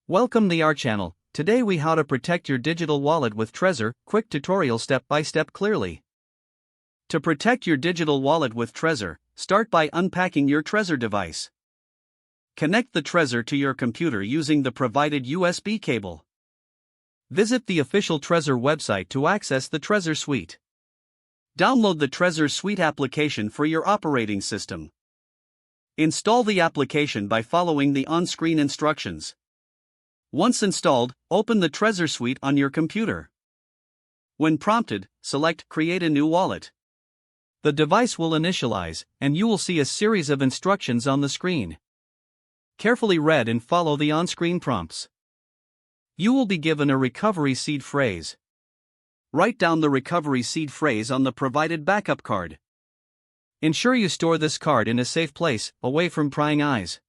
Welcome to our channel. Today we how to protect your digital wallet with Trezor, quick tutorial step by step clearly. To protect your digital wallet with Trezor, start by unpacking your Trezor device. Connect the Trezor to your computer using the provided USB cable. Visit the official Trezor website to access the Trezor suite. Download the Trezor suite application for your operating system. Install the application by following the on-screen instructions. Once installed, open the Trezor suite on your computer. When prompted, select Create a new wallet. The device will initialize, and you will see a series of instructions on the screen. Carefully read and follow the on-screen prompts. You will be given a recovery seed phrase. Write down the recovery seed phrase on the provided backup card. Ensure you store this card in a safe place, away from prying eyes.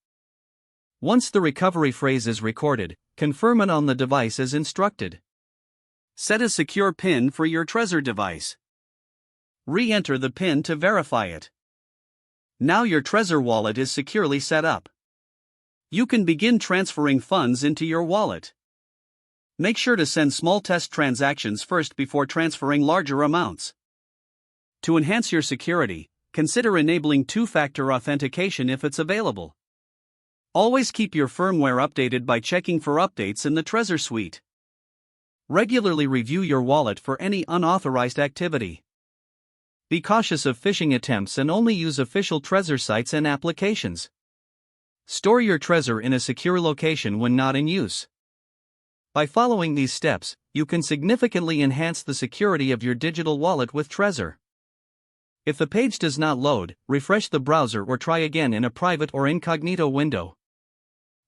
Once the recovery phrase is recorded, confirm it on the device as instructed. Set a secure PIN for your Trezor device. Re-enter the PIN to verify it. Now your Trezor wallet is securely set up. You can begin transferring funds into your wallet. Make sure to send small test transactions first before transferring larger amounts. To enhance your security, consider enabling two-factor authentication if it's available. Always keep your firmware updated by checking for updates in the Trezor suite. Regularly review your wallet for any unauthorized activity. Be cautious of phishing attempts and only use official Trezor sites and applications. Store your Trezor in a secure location when not in use. By following these steps, you can significantly enhance the security of your digital wallet with Trezor. If the page does not load, refresh the browser or try again in a private or incognito window.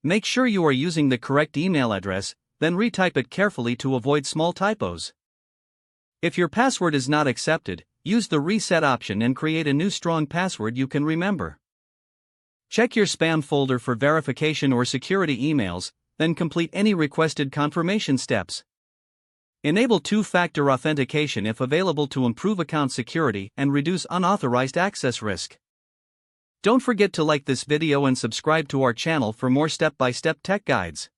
Make sure you are using the correct email address, then retype it carefully to avoid small typos. If your password is not accepted, use the reset option and create a new strong password you can remember. Check your spam folder for verification or security emails, then complete any requested confirmation steps. Enable two-factor authentication if available to improve account security and reduce unauthorized access risk. Don't forget to like this video and subscribe to our channel for more step-by-step tech guides.